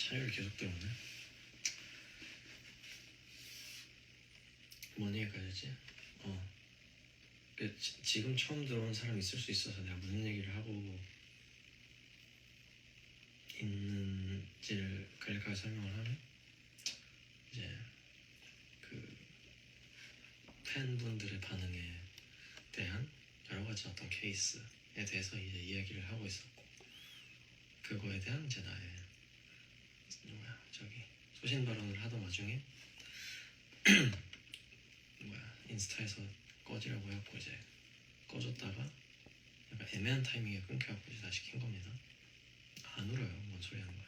찬열이 계속 들어오네. 뭔 얘기까지 했지? 지금 처음 들어온 사람이 있을 수 있어서 내가 무슨 얘기를 하고 있는지를 간략하게 설명을 하면, 이제 그 팬분들의 반응에 대한 여러 가지 어떤 케이스에 대해서 이제 이야기를 하고 있었고, 그거에 대한 이제 나의 소신 발언을 하던 와중에 인스타에서 꺼지라고 해갖고 이제 꺼졌다가 약간 애매한 타이밍에 끊겨갖고 이제 다시 킨 겁니다. 안 울어요. 뭔 소리 하는 거야.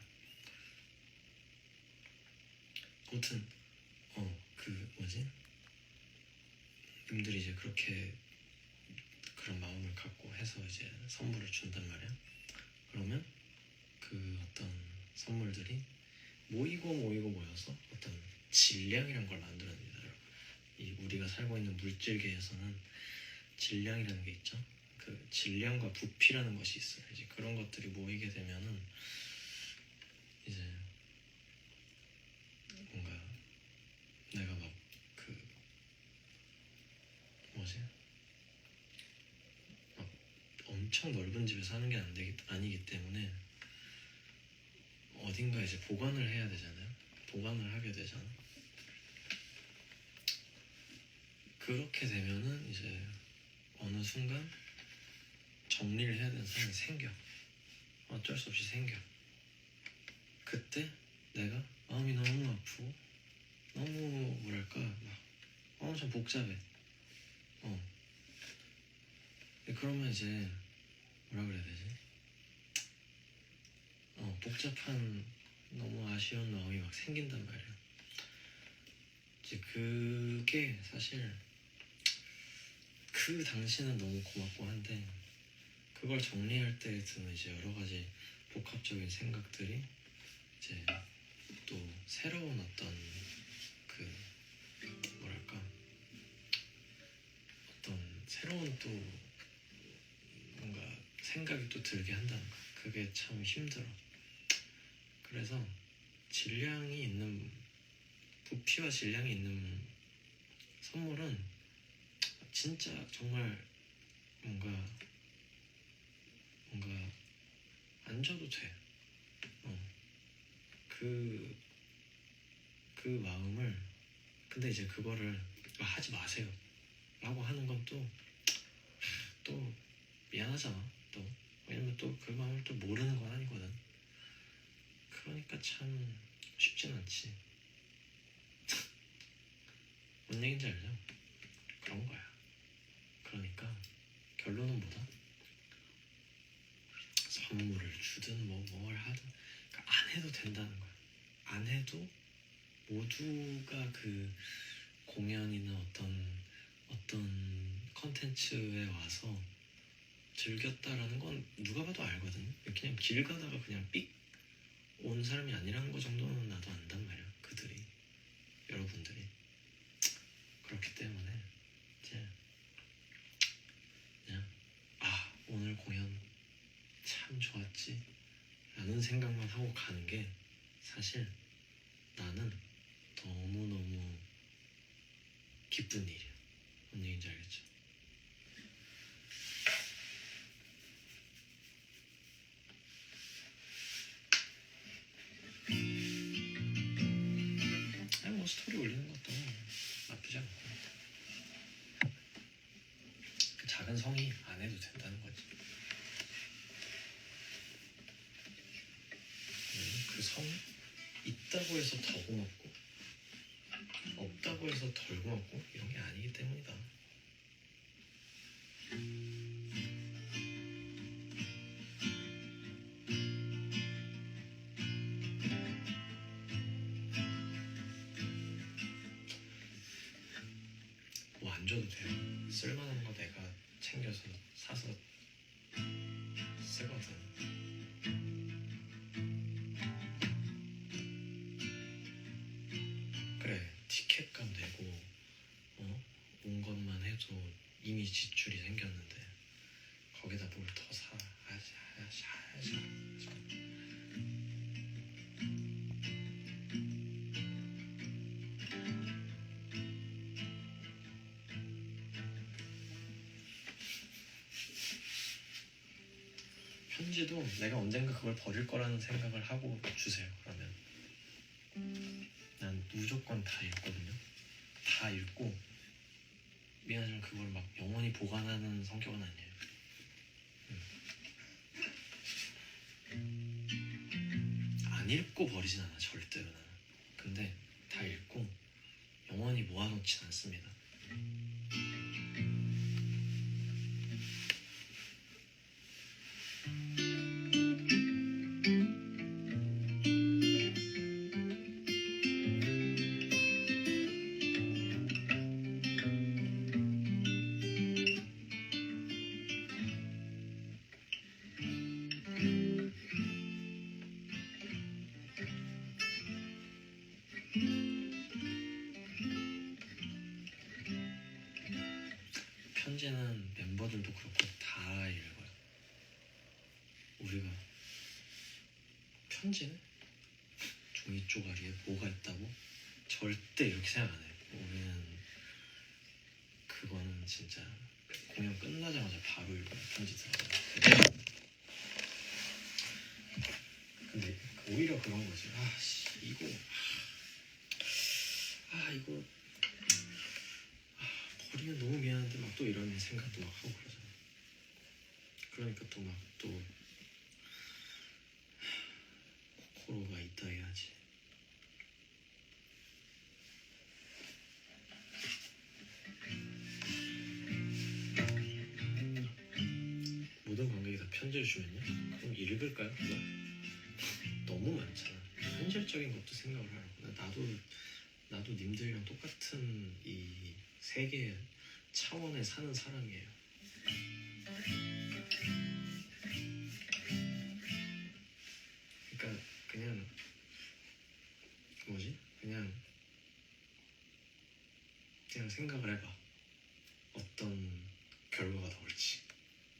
아무튼 님들이 이제 그렇게 그런 마음을 갖고 해서 이제 선물을 준단 말이야. 그러면 그 어떤 선물들이 모여서 어떤 질량이란 걸 만들어냅니다. 여러분, 이 우리가 살고 있는 물질계에서는 질량이라는 게 있죠. 그 질량과 부피라는 것이 있어요. 이제 그런 것들이 모이게 되면은 이제 뭔가 내가 막 막 엄청 넓은 집에 사는 게 아니기 때문에 어딘가 이제 보관을 해야 되잖아요. 보관을 하게 되잖아. 그렇게 되면은 이제 어느 순간 정리를 해야 되는 상황이 생겨. 어쩔 수 없이 생겨. 그때 내가 마음이 너무 아프고 너무 뭐랄까 막 엄청 복잡해. 그러면 이제 뭐라 그래야 되지? 복잡한 너무 아쉬운 마음이 막 생긴단 말이야. 이제 그게 사실 그 당시는 너무 고맙고 한데, 그걸 정리할 때 드는 이제 여러 가지 복합적인 생각들이 이제 또 새로운 어떤 그 뭐랄까 어떤 새로운 또 뭔가 생각이 또 들게 한다는 거야. 그게 참 힘들어. 그래서 질량이 있는, 부피와 질량이 있는 선물은 진짜 정말 뭔가 안 줘도 돼. 그 마음을, 근데 이제 그거를 하지 마세요 라고 하는 건 또 미안하잖아. 또 왜냐면 또 그 마음을 또 모르는 건 아니거든. 그러니까 참 쉽진 않지. 뭔 얘기인지 알죠? 그런 거야. 그러니까 결론은 뭐다? 선물을 주든 뭘 하든 안 해도 된다는 거야. 안 해도 모두가 그 공연이나 어떤 컨텐츠에 와서 즐겼다라는 건 누가 봐도 알거든. 그냥 길 가다가 그냥 삑 온 사람이 아니라는 거 정도는 나도 안단 말이야. 그들이, 여러분들이. 그렇기 때문에 이제 그냥 오늘 공연 참 좋았지 라는 생각만 하고 가는 게 사실 나는 너무너무 기쁜 일이야. 뭔 얘기인지 알겠죠? 뭐 스토리 올리는 것도 나쁘지 않고, 그 작은 성의 안 해도 된다는 거지. 그 성의 있다고 해서 더 고맙고 없다고 해서 덜 고맙고 이런 게 아니기 때문이다. 뭐 안 줘도 돼요. 쓸만한 거 내가 챙겨서 사서 쓰거든. 그래, 티켓값 내고 온 것만 해도 이미 지출이 생겼는데 거기다 뭘 더 사. 편지도 내가 언젠가 그걸 버릴 거라는 생각을 하고 주세요. 그러면 난 무조건 다 읽거든요. 다 읽고 미안하지만 그걸 막 영원히 보관하는 성격은 아니에요. 안 읽고 버리진 않아 절대로 나는. 근데 다 읽고 영원히 모아놓진 않습니다. 편지는 멤버들도 그렇고 다 읽어요. 우리가 편지는 종이 쪼가리에 뭐가 있다고 절대 이렇게 생각 안 해요. 우리는 그거는 진짜 공연 끝나자마자 바로 읽어요. 편지 들어가요. 근데 오히려 그런 거지. 이거 버리면 너무 미안한데 막 또 이런 생각도 막 하고 그러잖아. 그러니까 또 막 또 코코로가 있다 해야지. 모든 관객이 다 편지를 주면요? 그럼 읽을까요? 그걸? 너무 많잖아. 현실적인 것도 생각을 하라고. 나도 님들이랑 똑같은 이 세계 차원에 사는 사람이에요. 그러니까 그냥 그냥 생각을 해봐. 어떤 결과가 나올지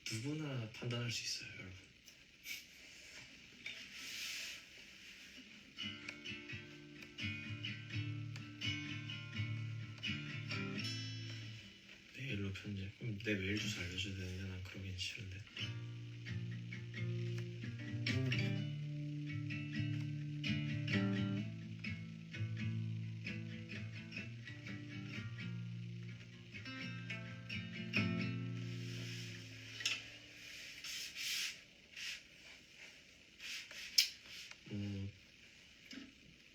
누구나 판단할 수 있어요, 여러분. 메일로 편지. 그럼 내 메일 주소 알려줘야 되는데 난 그러긴 싫은데.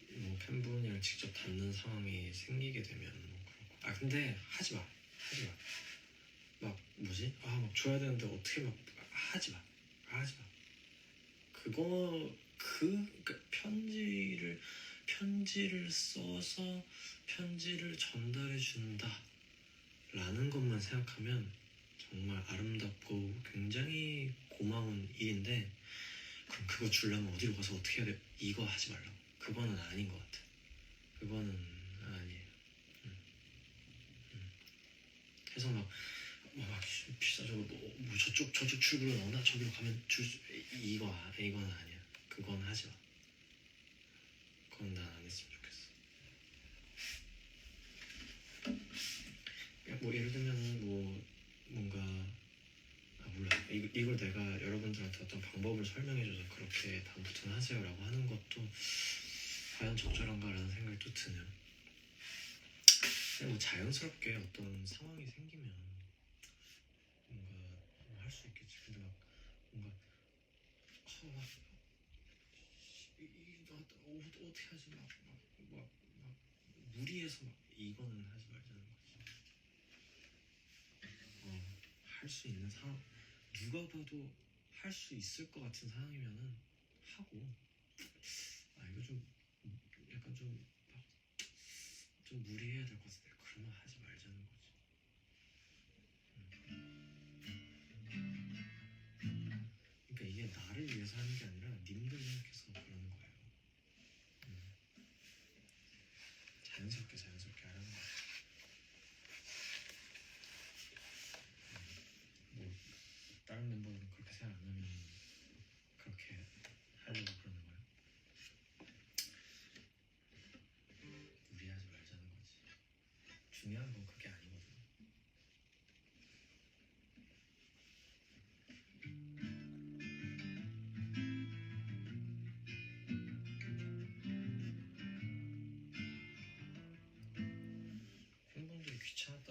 뭐 팬분이랑 직접 닿는 상황이 생기게 되면 뭐 그렇고. 근데 하지 마. 막 뭐지? 막 줘야 되는데 어떻게 막 하지 마. 그러니까 편지를 써서 편지를 전달해 준다 라는 것만 생각하면 정말 아름답고 굉장히 고마운 일인데, 그럼 그거 주려면 어디로 가서 어떻게 해야 돼? 이거 하지 말라고. 그거는 아닌 것 같아. 그거는 아니에요. 해서 막 피자 뭐 저쪽 출구로 나오나 저기로 가면 이건 아니야. 그건 하지 마. 그건 난 안 했으면 좋겠어. 뭐 예를 들면 뭐 뭔가 몰라. 이걸 내가 여러분들한테 어떤 방법을 설명해줘서 그렇게 다음부터는 하세요라고 하는 것도 과연 적절한가라는 생각이 또 드네요. 그냥 뭐 자연스럽게 어떤 상황이 생기면 뭔가 할 수 있겠지. 근데 막 뭔가 어떻게 하지? 막 무리해서 막 이거는 하지 말자는 거지. 할 수 있는 상황, 누가 봐도 할 수 있을 것 같은 상황이면은 하고, 이거 좀 약간 좀 무리해야 될 것 같은데 그러면 하지 말자는 거지. 그러니까 이게 나를 위해서 하는 게 아니라 님들 생각해서 그러는 거예요. 자연스럽게 하라는 거야. 뭐 다른 멤버들은 그렇게 생각 안 하면 그렇게 하려고 그러는 거야. 무리하지 말자는 거지. 중요한 건 그게 아니거든.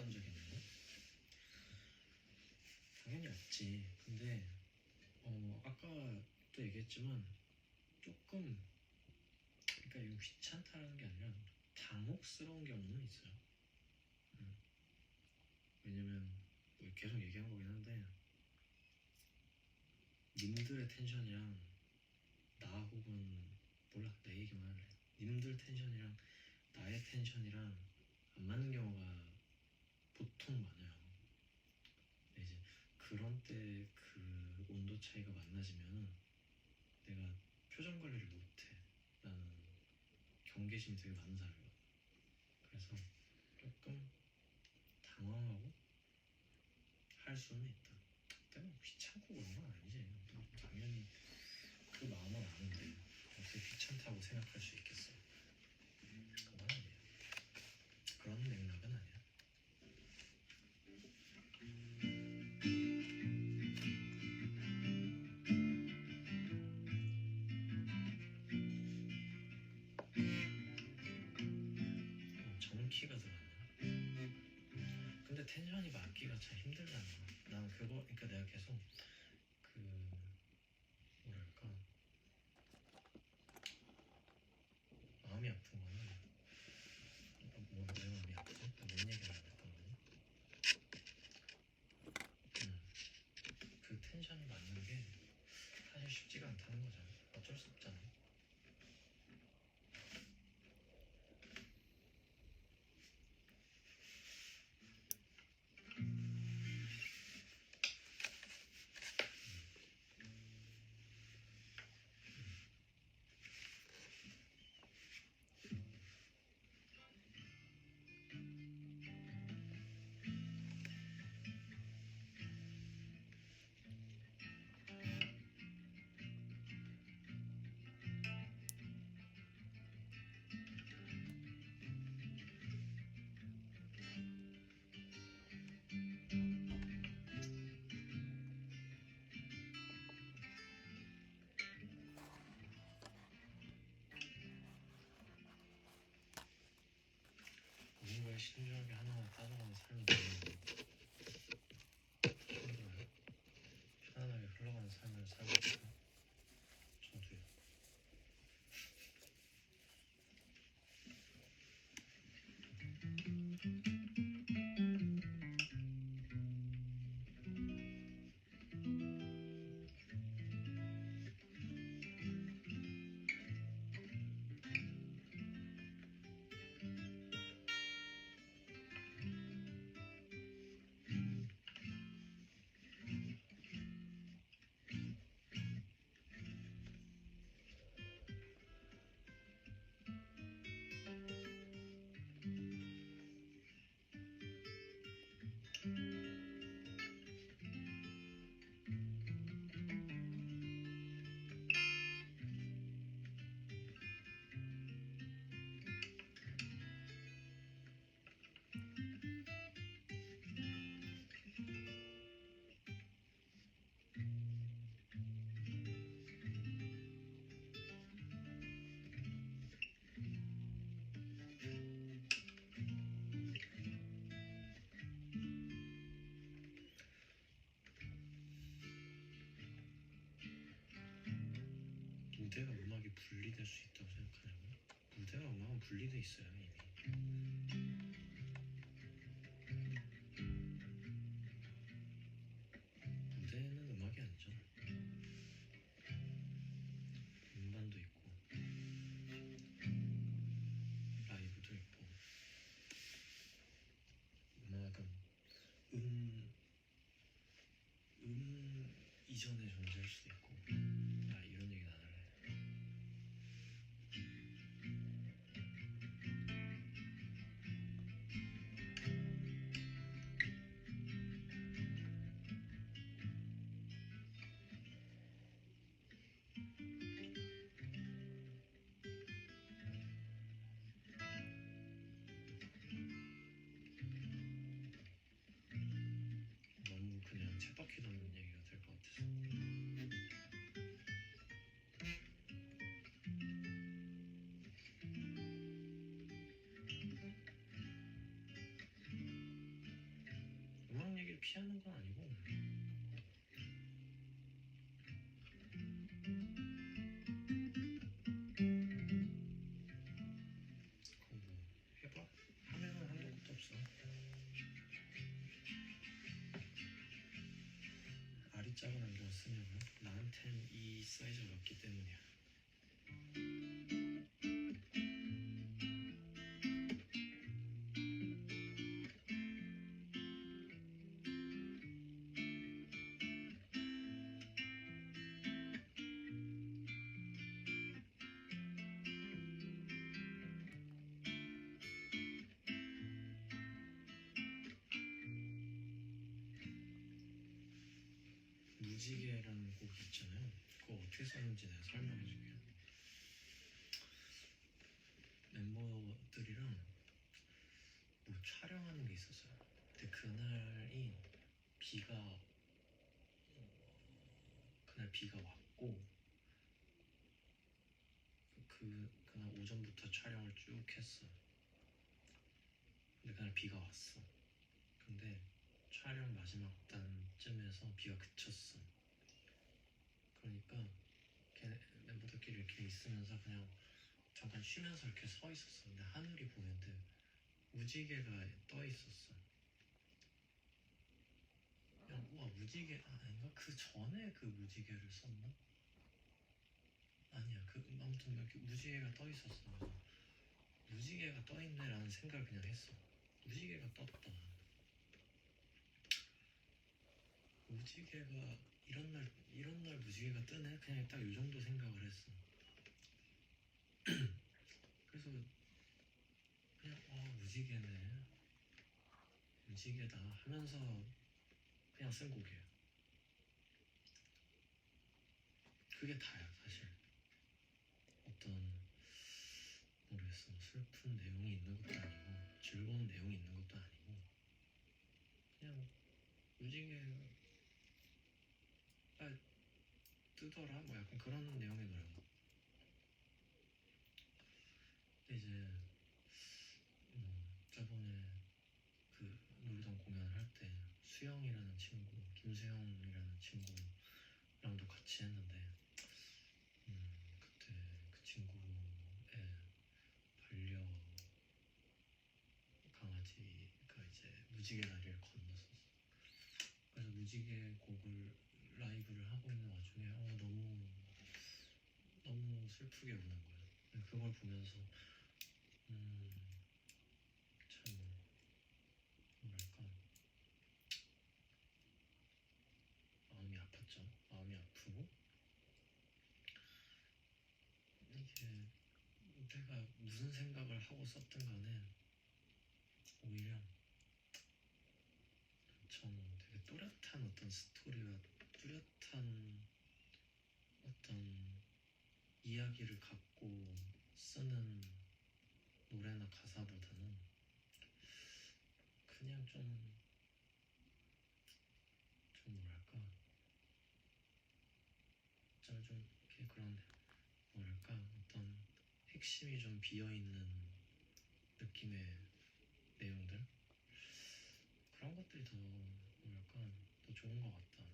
한 적이 있나요? 당연히 없지. 근데 아까 또 얘기했지만 조금, 그러니까 이건 귀찮다라는 게 아니라 당혹스러운 경우는 있어요. 왜냐면 뭐 계속 얘기한 거긴 한데, 님들의 텐션이랑 나 혹은 몰라, 내 얘기만 할래. 님들 텐션이랑 나의 텐션이랑 안 맞는 경우가 보통 많아요. 근데 이제 그런 때 그 온도 차이가 만나지면 내가 표정 관리를 못해. 나는 경계심이 되게 많은 사람이거든. 그래서 조금 당황하고 할 수는 있다. 근데 뭐 귀찮고 그런 건 아니지. 당연히 그 마음은 아는데 어떻게 귀찮다고 생각할 수 있겠어. 그건 아니야. 그런 맥락은 아니야. 정키가 들어갔네. 근데 텐션이 맞기가 참 힘들잖아. 난 그거, 그러니까 내가 계속 그 뭐랄까, 마음이 아픈 거는, 왜 마음이 아프지? 뭔 얘기를 하고 했던 거니? 그 텐션이 맞는 게 사실 쉽지가 않다는 거잖아. 어쩔 수 없잖아. 누군가의 신중하게 하나하나 따져가는 삶이 너무 힘들어요. 편안하게 흘러가는 삶을 살고 있어요. 저도요. 무대가 음악이 분리될 수 있다고 생각하냐고요? 무대가 음악은 분리돼 있어요, 이미. 무대는 음악이 아니잖아. 음반도 있고 라이브도 있고. 음악은 이전에 존재할 수도 있고. 이런 얘기는 안 할래. 너무 그냥 쳇바퀴 도는 얘기가 될 것 같아서. 피하는 건 아니고 그거 뭐 해봐? 하면은 하는 것도 없어. 알이 작은 걸 쓰냐고요? 나한텐 이 사이즈가 맞기 때문이야. 무지개라는 곡이 있잖아요. 그거 어떻게 썼는지 내가 설명해줄게요. 멤버들이랑 뭐 촬영하는 게 있었어요. 근데 그날 비가 왔고 그날 오전부터 촬영을 쭉 했어. 근데 그날 비가 왔어. 근데 촬영 마지막 단쯤에서 비가 그쳤어. 그러니까 멤버들끼리 이렇게 있으면서 그냥 잠깐 쉬면서 이렇게 서 있었어. 근데 하늘이 보이는데 무지개가 떠 있었어. 그냥 우와 무지개 아닌가? 그 전에 그 무지개를 썼나? 아니야. 아무튼 이렇게 무지개가 떠 있었어. 그래서 무지개가 떠 있네라는 생각을 그냥 했어. 무지개가 떴다. 무지개가 이런 날 무지개가 뜨네? 그냥 딱 이 정도 생각을 했어. 그래서 그냥 무지개네, 무지개다 하면서 그냥 쓴 곡이에요. 그게 다야 사실. 어떤 모르겠어, 슬픈 내용이 있는 것도 아니고 즐거운 내용이 있는 것도 아니고 그냥 무지개가 뜨더라 뭐 약간 그런 내용의 노래고. 근데 이제 저번에 그 놀이동 공연을 할 때 수영이라는 친구, 김수영이라는 친구랑도 같이 했는데 그때 그 친구의 반려 강아지가 이제 무지개 다리를 건넜었어. 그래서 무지개 곡을 라이브를 하고 있는 와중에 너무 슬프게 우는 거야. 그걸 보면서 참 뭐랄까 마음이 아팠죠. 마음이 아프고 이게 내가 무슨 생각을 하고 썼든 간에 오히려 엄청 되게 또렷한 어떤 스토리와 뚜렷한 어떤 이야기를 갖고 쓰는 노래나 가사보다는 그냥 좀 뭐랄까 좀 이렇게 그런 뭐랄까 어떤 핵심이 좀 비어있는 느낌의 내용들, 그런 것들이 더 뭐랄까 더 좋은 것 같다.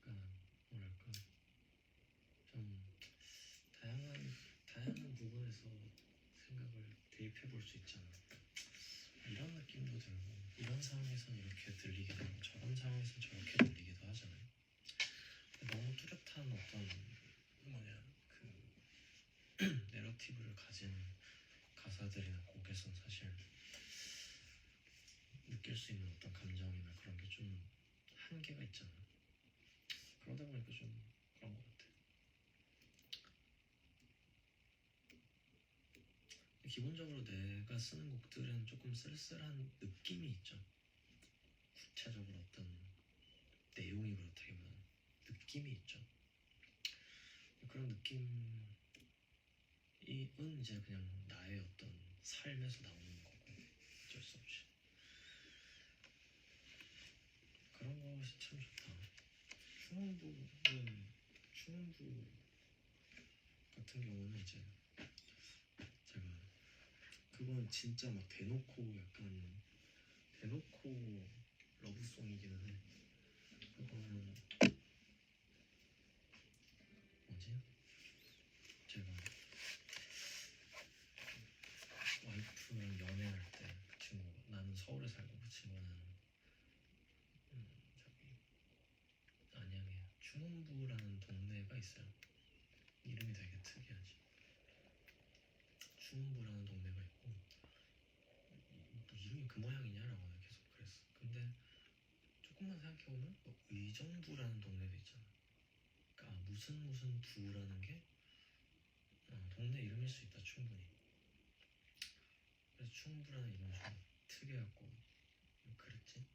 그러니까 뭐랄까 좀 다양한 부분에서 생각을 대입해 볼 수 있잖아. 이런 느낌도 들고 이런 상황에선 이렇게 들리기도 하고 저런 상황에선 저렇게 들리기도 하잖아요. 너무 뚜렷한 어떤 내러티브를 가진 가사들이나 곡에선 사실 느낄 수 있는 어떤 감정이나 그런 게 좀 한계가 있잖아. 그러다 보니까 좀 그런 것 같아. 기본적으로 내가 쓰는 곡들은 조금 쓸쓸한 느낌이 있죠. 구체적으로 어떤 내용이 그렇다기보다는 느낌이 있죠. 그런 느낌은 이제 그냥 나의 어떤 삶에서 나오는 거고 어쩔 수 없이 그런 것이 참 좋다. 충원부 같은 경우는 이제 그건 진짜 막 대놓고 약간 대놓고 러브송이기는 해. 그거는 뭐지? 제가 와이프랑 연애할 때 그 친구 나는 서울에 살고 그 친구는 저기 안양에 충운부라는 동네가 있어요. 이름이 되게 특이하지. 충운부라는 동네가 있고 뭐 이름이 그 모양이냐라고 내가 계속 그랬어. 근데 조금만 생각해보면 뭐 의정부라는 동네도 있잖아. 그러니까 무슨 부라는 게 동네 이름일 수 있다 충분히. 그래서 충운부라는 이름이 좀 특이하고 그랬지.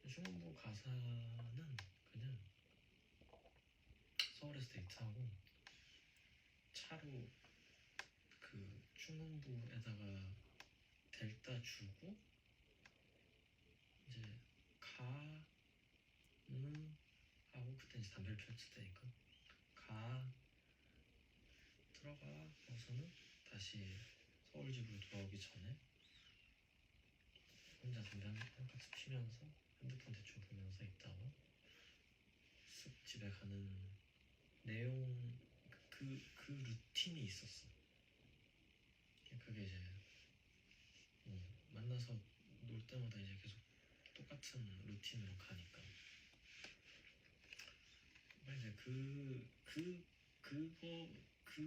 충운부 가사는 그냥 서울에서 데이트하고 차로 그 충운부에다가 델다 주고 이제 가 하고 그때 이제 담배를 폈을 때니까 가 들어가 하고서는 다시 서울 집으로 돌아오기 전에 혼자 담배 한 가스 피면서 핸드폰 대충 보면서 있다가 쓱 집에 가는 내용 그 루틴이 있었어. 그게 이제 만나서 놀 때마다 이제 계속 똑같은 루틴으로 가니까 이제 그거 그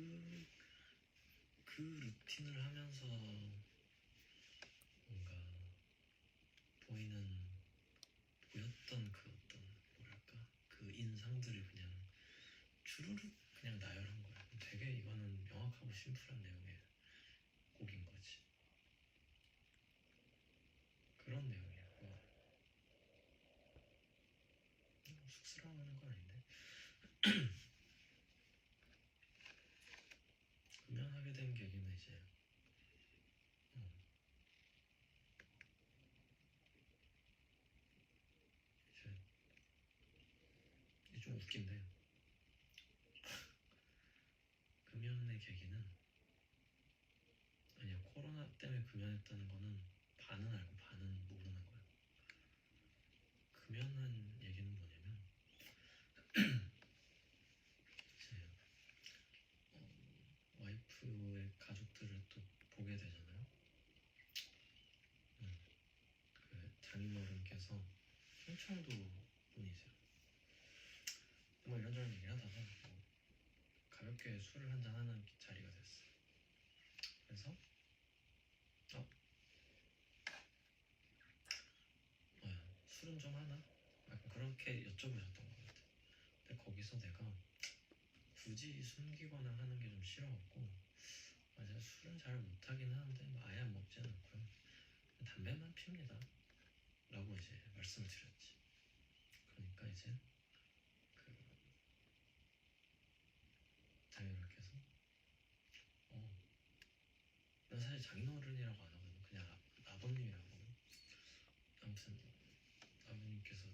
루틴을 하면서 뭔가 보였던 그 어떤 뭐랄까 그 인상들을 그냥 주르륵 그냥 나열한 거야. 되게 이거는 명확하고 심플한 내용의 곡인 거지. 그런 내용이야. 쑥스러워하는 건 아닌데 금연하게 된 계기는 이제 이제 좀 웃긴데 금연의 계기는 아니야 코로나 때문에 금연했다는 거는 반은 알고 반은 모르는 거야. 금연한 얘기는 뭐냐면 이제 와이프의 가족들을 또 보게 되잖아요. 그 장인어른께서 충청도 분이세요. 뭐 이런저런 얘기를 하다가 가볍게 술을 한잔 하는 자리가 됐어. 그래서 술은 좀 하나? 약간 그렇게 여쭤보셨던 것 같아. 근데 거기서 내가 굳이 숨기거나 하는 게 좀 싫어갖고 제가 술은 잘 못하긴 하는데 아예 안 먹진 않고요. 담배만 핍니다. 라고 이제 말씀을 드렸지. 그러니까 이제 그 장인어른께서 난 사실 장인어른이라고 안 하거든. 그냥 아버님이라고 하거든. 아무튼 아버님께서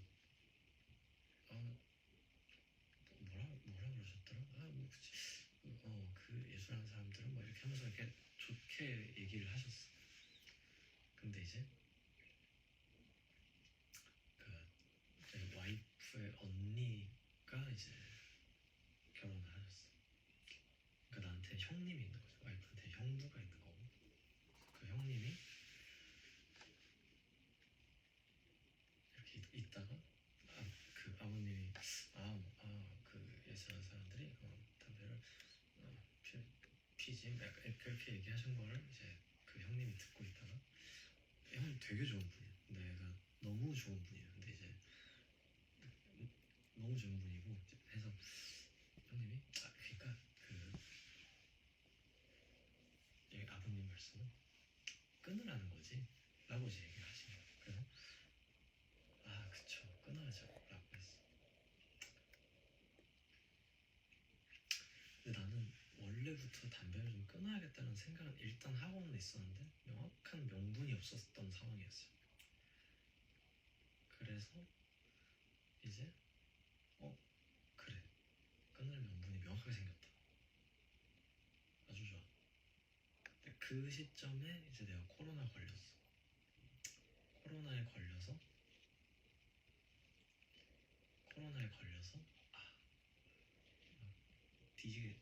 뭐라 그러셨더라? 뭐 그치. 그 예술하는 사람들은 뭐 이렇게 하면서 이렇게 좋게 얘기를 하셨어. 근데 이제 그 저희 와이프의 언니가 이제 결혼을 하셨어. 그러니까 나한테 형님이 있는 거죠. 와이프한테 형부가 있는 거고 그 형님이 이렇게 있다가 그 아버님이 그 예술하는 사람들이 담배를 피지 약간 그렇게 얘기하신 거를 이제 그 형님이 듣고 있다가 형님 되게 좋은 분이야. 내가 너무 좋은 분이에요. 근데 이제 너무 좋은 분이고 해서 형님이 그러니까 그 아버님 말씀은 끊으라는 거지 라고 이제 얘기를 하신 거야. 그래서 그쵸 끊어야죠 라고 했어. 근데 나는 원래부터 담배를 좀 끊어야겠다는 생각은 일단 하고는 있었는데 명확한 명분이 없었던 상황이었어요. 그래서 이제 그래 끊을 명분이 명확하게 생겼다. 아주 좋아. 그 시점에 이제 내가 코로나에 걸렸어. 코로나에 걸려서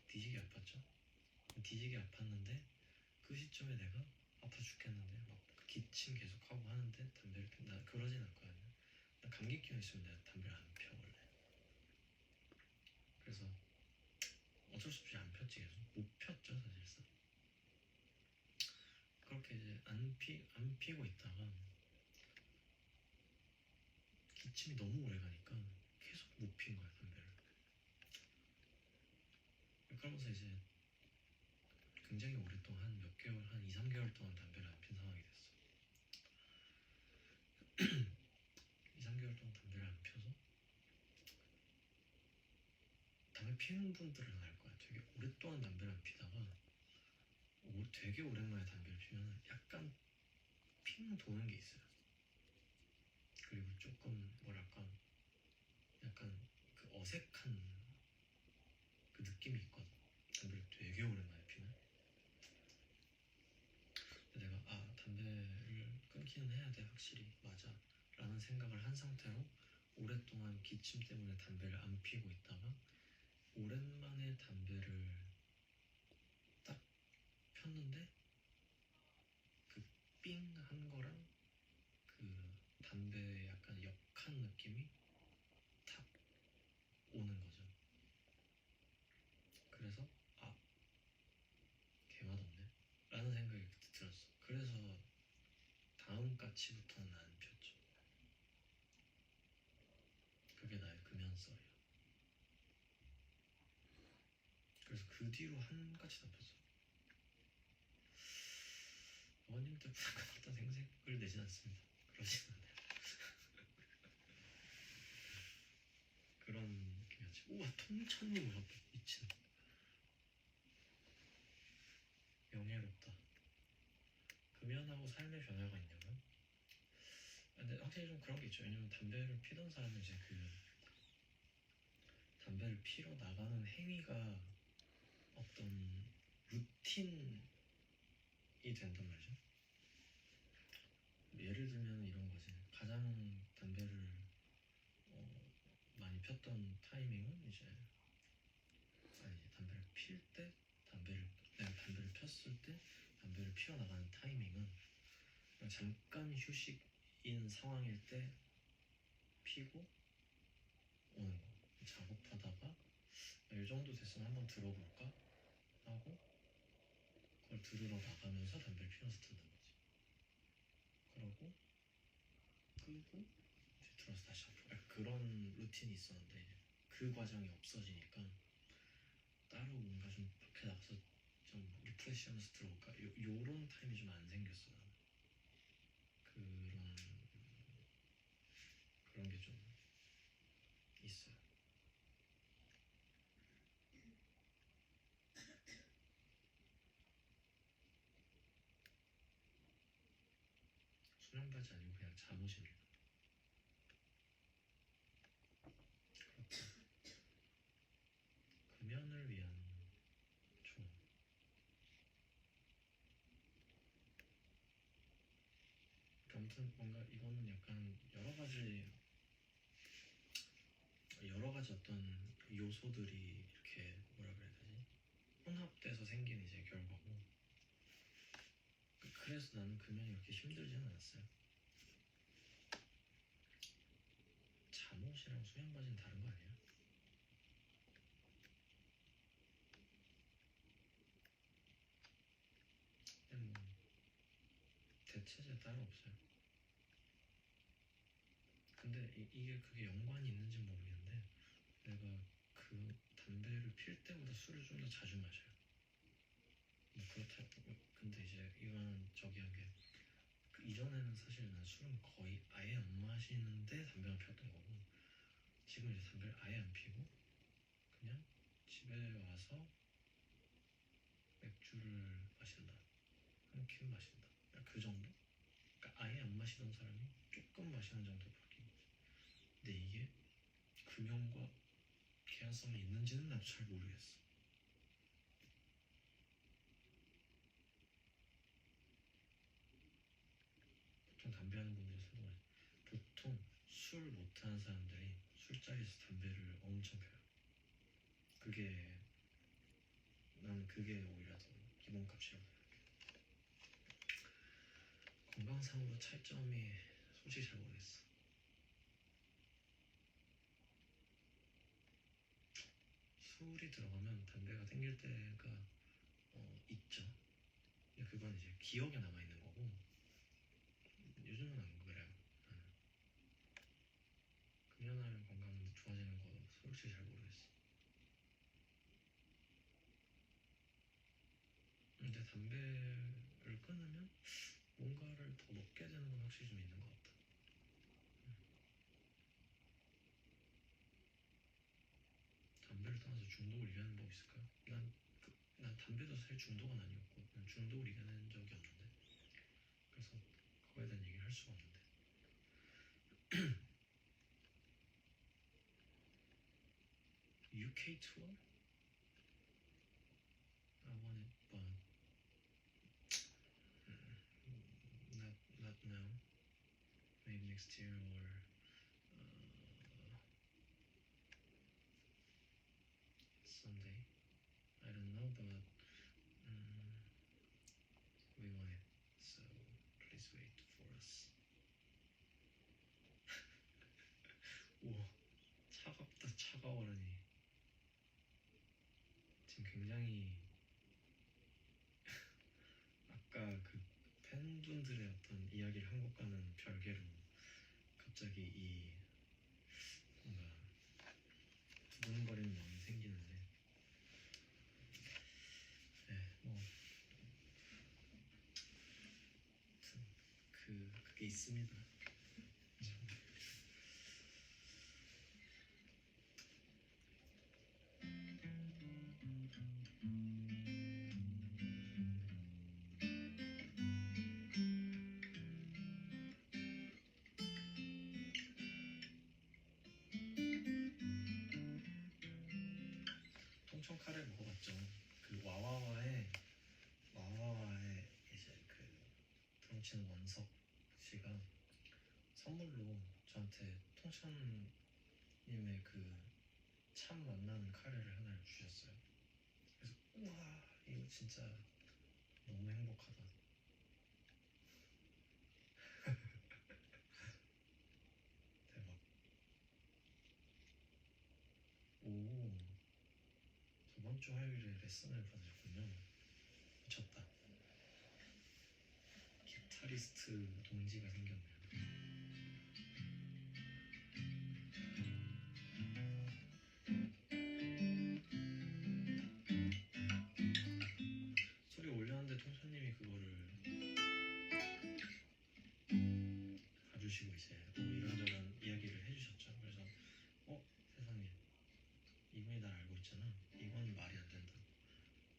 뒤지게 아팠죠. 뒤지게 아팠는데 그 시점에 내가 아파 죽겠는데 막 기침 계속 하고 하는데 담배를 나 그러진 않거든요. 나 감기 기운 있으면 내가 담배를 안 펴 원래. 그래서 어쩔 수 없이 안 폈지. 계속 못 폈죠 사실상. 그렇게 이제 안 피고 있다가 기침이 너무 오래 가니까 계속 못 핀 거야 담배를. 그러면서 이제 굉장히 오랫동안 한 몇 개월, 한 2, 3개월 동안 담배를 안 핀 상황이 됐어. 2, 3개월 동안 담배를 안 펴서 담배 피우는 분들은 알 거야. 되게 오랫동안 담배를 안 피다가 되게 오랜만에 담배를 피면 약간 핑 도는 게 있어요. 그리고 조금 뭐랄까 약간 그 어색한 그 느낌이 있거든. 담배를 되게 오랜만에 피면. 내가 담배를 끊기는 해야 돼 확실히 맞아 라는 생각을 한 상태로 오랫동안 기침 때문에 담배를 안 피고 있다가 오랜만에 담배를 딱 폈는데 그 삥 한 거랑 그 담배의 약간 역한 느낌이 탁 오는 거죠. 그래서 개맛없네 라는 생각이 그때 들었어. 그래서 다음 까치부터는 안 폈죠. 그게 나의 금연썰이야. 그래서 그 뒤로 한 까치도 안 폈어. 어머님 때문에 어떤 생색을 내진 않습니다. 그러진 않아요. 그런 느낌이었지. 우와 통천이 무섭다. 미친. 영예롭다. 금연하고 삶의 변화가 있냐고요? 근데 확실히 좀 그런 게 있죠. 왜냐면 담배를 피던 사람은 이제 그 담배를 피러 나가는 행위가 어떤 루틴이 된단 말이죠. 예를 들면 이런 거지. 가장 담배를 많이 폈던 타이밍은 이제 담배를 필 때, 내가 담배를 폈을 때 담배를 피워 나가는 타이밍은 잠깐 휴식인 상황일 때 피고 오는 거. 작업하다가 이 정도 됐으면 한번 들어볼까 하고 그걸 들으러 나가면서 담배를 피워서 듣는 거지. 그러고 끄고 이제 들어서 다시 앞으로 그런 루틴이 있었는데 이제 그 과정이 없어지니까 따로 뭔가 좀 밖에 나가서 좀 리프레시하면서 들어올까 요런 타임이 좀 안 생겼어 나는. 그런 게 좀 있어요. 수면바지 아니고 그냥 잠옷입니다. 그렇다. 금연을 위한 총. 아무튼 뭔가 이거는 약간 여러 가지 어떤 요소들이 이렇게 뭐라 그래야 되지? 혼합돼서 생긴 이제 결과고. 그래서 나는 금연이 그렇게 힘들지는 않았어요. 잠옷이랑 수면바지는 다른 거 아니에요? 근데 뭐 대체제 따로 없어요. 근데 그게 연관이 있는지 모르겠는데 내가 그 담배를 필 때보다 술을 좀 더 자주 마셔요. 뭐 그렇다. 근데 이제 이거는 저기한 게 그 이전에는 사실 난 술은 거의 아예 안 마시는데 담배만 피웠던 거고 지금 이제 담배를 아예 안 피고 그냥 집에 와서 맥주를 마신다. 한 캔 마신다. 그 정도? 그러니까 아예 안 마시던 사람이 조금 마시는 정도 바뀐 거지. 근데 이게 금연과 개연성이 있는지는 나도 잘 모르겠어. 담배 하는 분들이 성공해. 보통 술 못하는 사람들이 술자리에서 담배를 엄청 펴요. 난 그게 오히려 더 기본값이라고 생각해. 건강상으로 차이점이 솔직히 잘 모르겠어. 술이 들어가면 담배가 땡길 때가 있죠. 근데 그건 이제 기억에 남아있는 거고, 요즘은 안 그래요. 금연하면 건강 좋아지는 거 솔직히 잘 모르겠어. 근데 담배를 끊으면 뭔가를 더 먹게 되는 건 확실히 좀 있는 것 같다. 담배를 떠나서 중독을 이겨내는 법 있을까요? 난 담배도 사실 중독은 아니었고, 난 중독을 이겨낸 적이 없는데, 그래서 그거에 대한 얘기를 할 수가 없는데. UK 투어? I want it, but not now. Maybe next year or someday. I don't know, but we want it. So please wait for us. 우와, 차갑다 차가워라니. 지금 굉장히 아까 그 팬분들의 어떤 이야기를 한 것과는 별개로 갑자기 이 뭔가 두근거리는 마음이 생기는데, 네, 뭐 아무튼 그게 있습니다. 통청 카레 먹어봤죠. 그 와와와의 이제 그 덩치는 원석 씨가 선물로 저한테 통천님의 그 참 만나는 카레를 하나를 주셨어요. 그래서 우와, 이거 진짜 너무 행복하다. 대박. 오, 저번 주 화요일에 레슨을 받으셨군요. 미쳤다. 기타리스트 동지가 생겼네요. 소리 올렸는데 통천님이 그거를 봐주시고 이제 이런저런 이야기를 해주셨죠. 그래서 세상에, 이분이 날 알고 있잖아. 이건 말이 안 된다.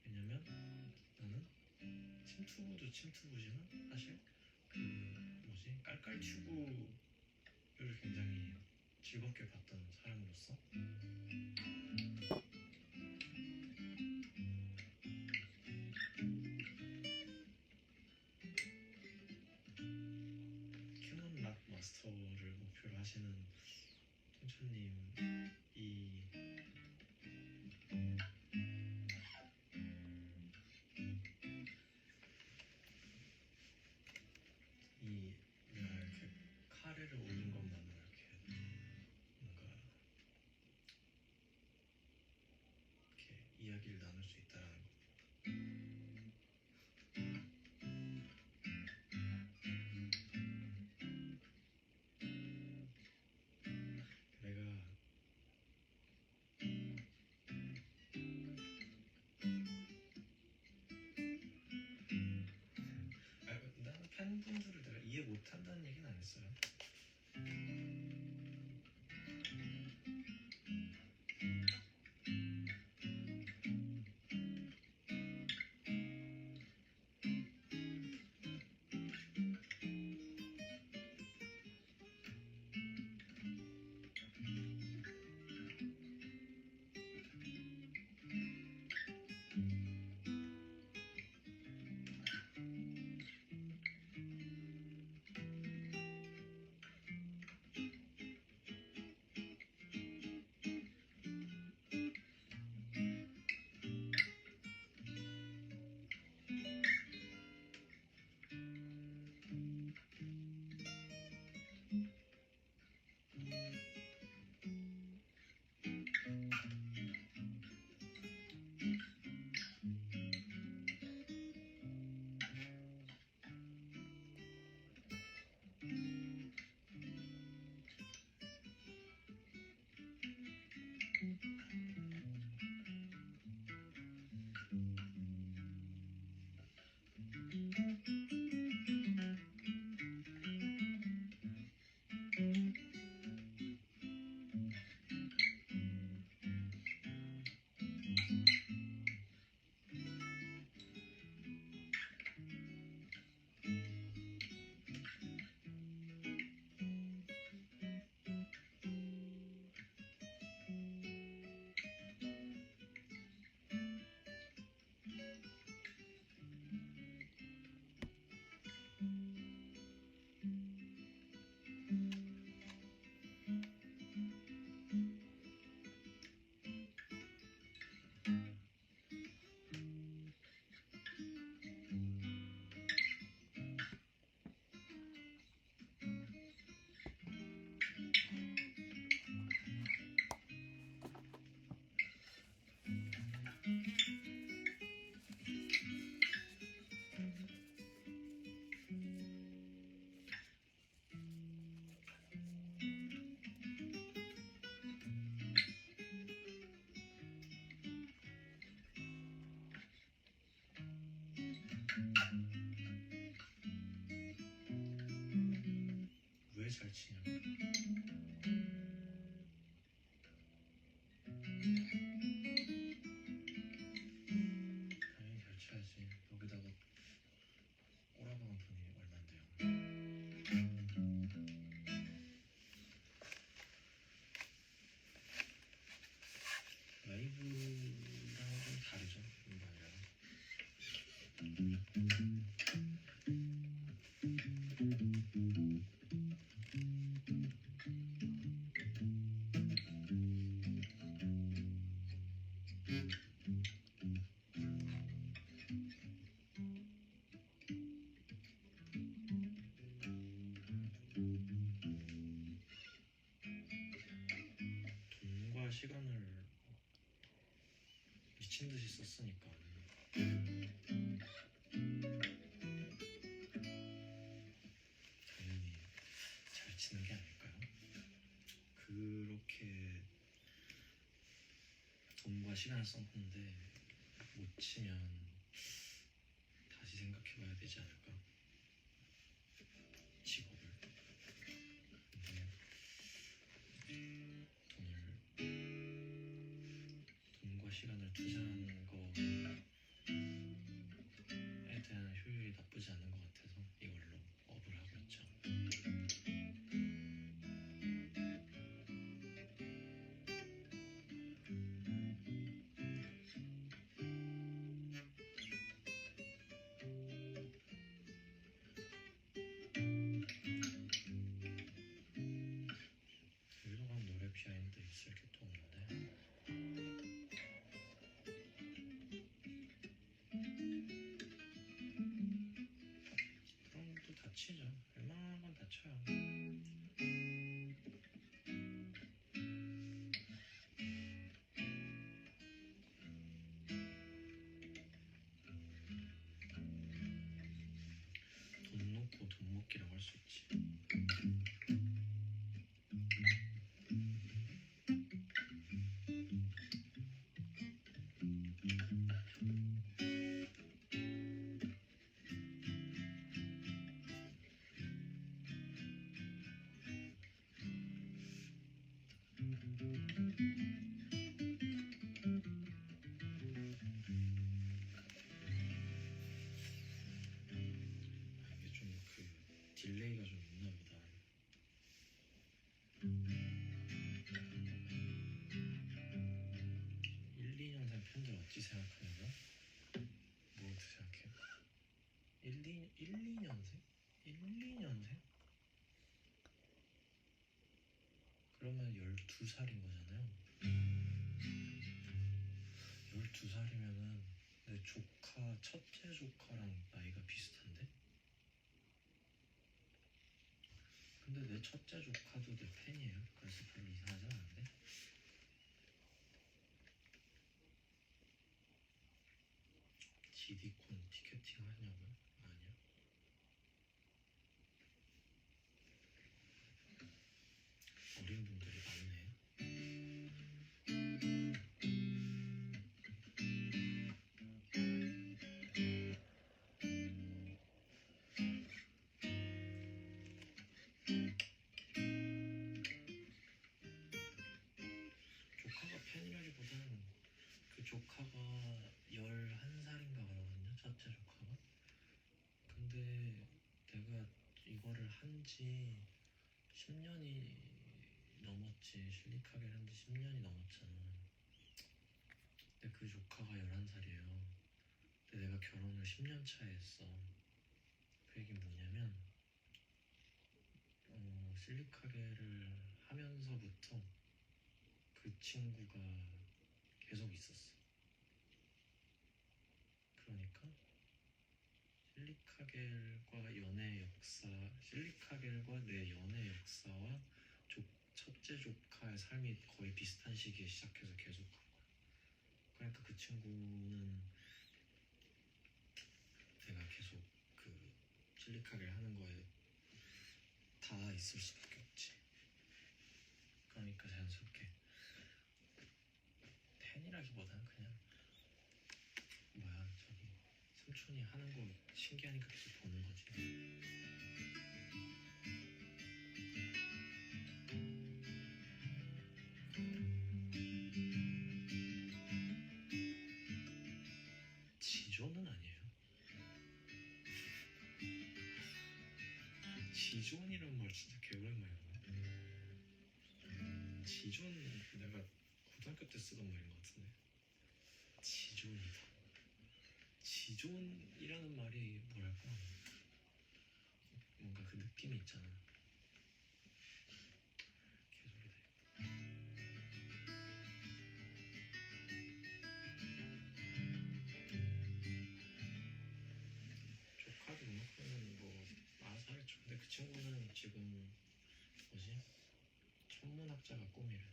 왜냐면 나는 침투부도 침투부지만 사실 그 뭐지, 깔깔튜브를 굉장히 즐겁게 봤던 사람으로서 캐논 락 마스터를 목표로 하시는 통천님, 내가 이렇게 카레를 올린 것만으로 이렇게 뭔가 이렇게 이야기를 나눌 수 있다라는 거. 내가 나는 팬분들을 내가 이해 못한다는 얘기는 안 했어요. 잘 치냐고. 당연히 잘 쳐야지. 여기다가 꼬라박은 돈이 얼만데요. 라이브랑 좀 다르죠. 음반이랑. 돈과 시간을 미친 듯이 썼으니까 당연히 잘 치는 게 아닐까요? 그렇게 돈과 시간을 썼는데 못 치면 다시 생각해봐야 되지 않을까? 직업을. 근데 돈과 시간을 투자하는 거에 대한 효율이 나쁘지 않은 것 같아서 이걸로 업을 하고 있죠. 여기로 가면 노래 비하인드 있을 게 또 없는데. 그럼 또 다치죠. 웬만한 건 다쳐요. 돈 놓고 돈 먹기라고 할 수 있지. 이게 좀 딜레이가 좀 있나 보다. 1, 2년생 팬들 어찌 생각하냐고? 뭐 어떻게 생각해? 1, 2년생? 1, 2년생? 그러면 12살인 거잖아요. 12살이면은 내 조카, 첫째 조카랑 나이가 비슷한데? 근데 내 첫째 조카도 내 팬이에요. 그래서 별로 이상하지 않은데? 디디콘 티켓팅 하냐고요? 아니요. 어린 분들이 많네. 조카가 팬이라기보다는 그 조카가 11살인가 그러거든요. 첫째 조카가. 근데 내가 이거를 한지 10년이 넘었지. 실리카게를 한지 10년이 넘었잖아. 근데 그 조카가 11살이에요. 근데 내가 결혼을 10년 차에 했어. 그 얘기는 뭐냐면 실리카게를 하면서부터 그 친구가 계속 있었어. 그러니까 실리카겔과 연애 역사, 실리카겔과 내 연애 역사와 첫째 조카의 삶이 거의 비슷한 시기에 시작해서 계속 간 거야. 그러니까 그 친구는 내가 계속 그 실리카겔 하는 거에 다 있을 수밖에 없지. 그러니까 자연스럽게 팬이라기보다는 그냥 저기 삼촌이 하는 거 신기하니까 계속 보는 거지. 지존이란 말 진짜 개오랜만이야. 지존 내가 고등학교 때 쓰던 말인 것 같은데. 지존이다. 지존이라는 말이 뭐랄까 뭔가 그 느낌이 있잖아. 개소리다. 조카도 음악하면 뭐 알아서 하겠죠. 근데 그 친구는 지금 뭐지? 천문학자가 꿈이래.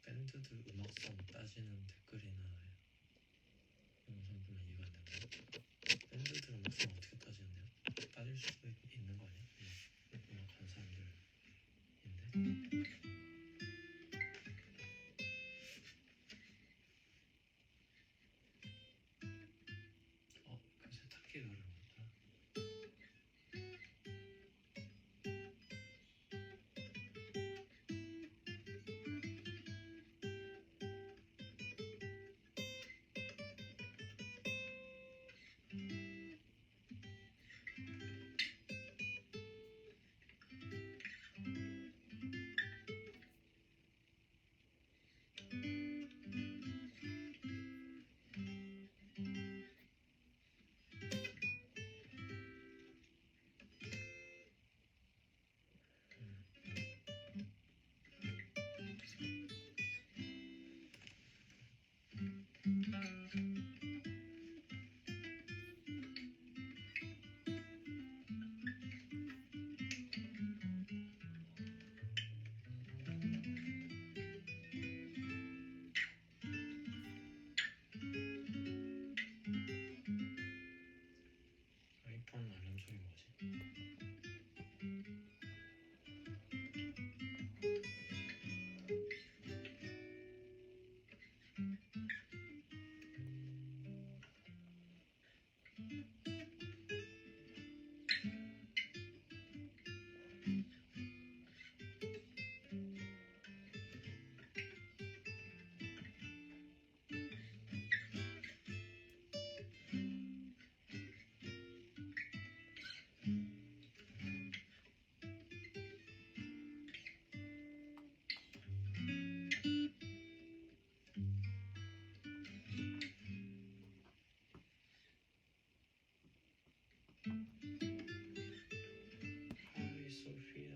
밴드들 음악성 따지는 댓글이나 영상 보면 이해가 안 된다. 밴드들 음악성 어떻게 따지는데요? 따질 수도 있는 거 아니야? 음악하는 사람들인데. 그 세탁기가 어려운구나. 아이폰 알람 소리 뭐지? 하이 소피아.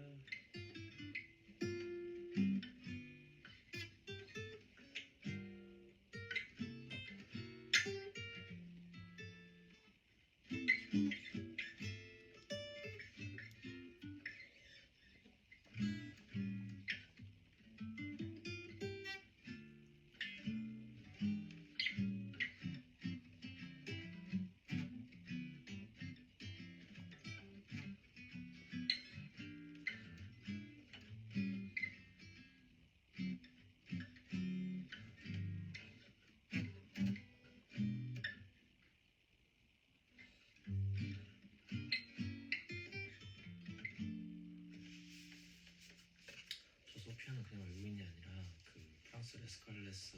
저 소피아는 그냥 외국인이 아니라 그 프랑스 레스칼레스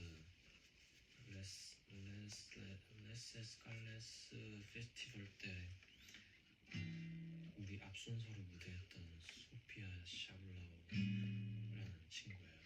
페스티벌 때 우리 앞순서로 무대했던 소피아 샤블라오라는 친구예요.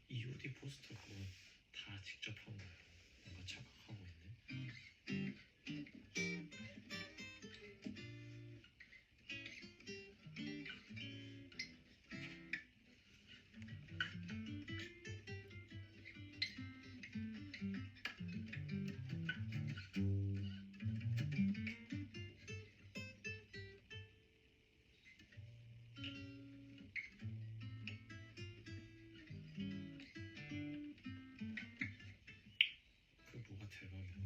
EOD 포스터 그거 다 직접 한 거야. 뭔가 착각하고 있네. 그 뭐가 대박이야.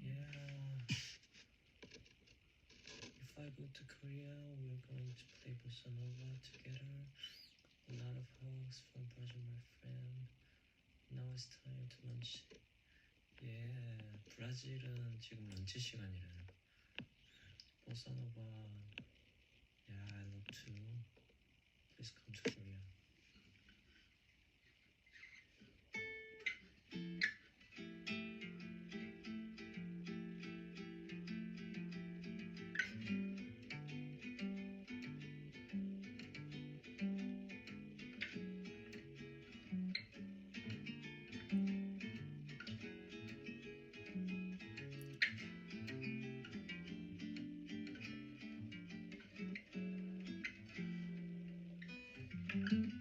Yeah. If I go to Korea, we're going to play bossa nova together. A lot of hugs from Baja, my friend. Now it's time to lunch. Yeah. 브라질은 지금 런치 시간이래. 보사 노바. Yeah, I love to. Please come to Korea. Thank you.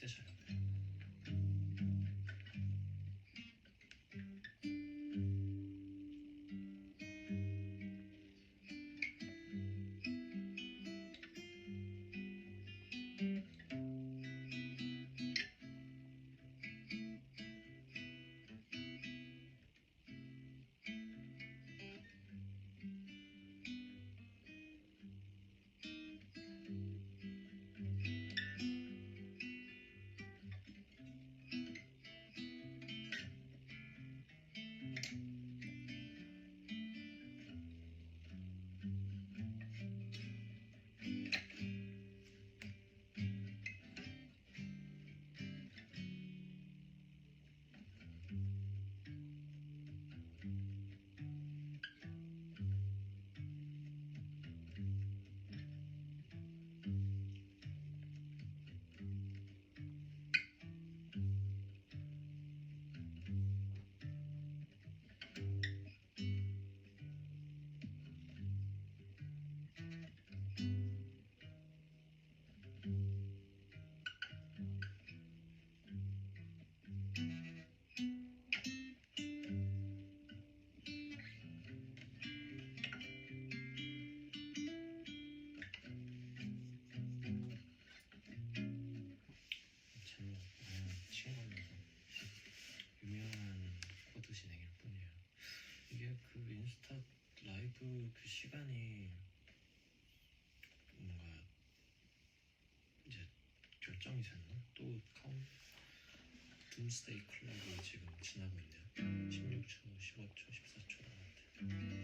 세셔요. 참 친구면서 유명한 코드 진행일 뿐이에요. 이게 그 인스타 라이브 그 시간이 뭔가 이제 결정이 됐나? 또 둠스데이 클럽이 지금 지나고 있네요. 16초, 15초, 14초 남았대.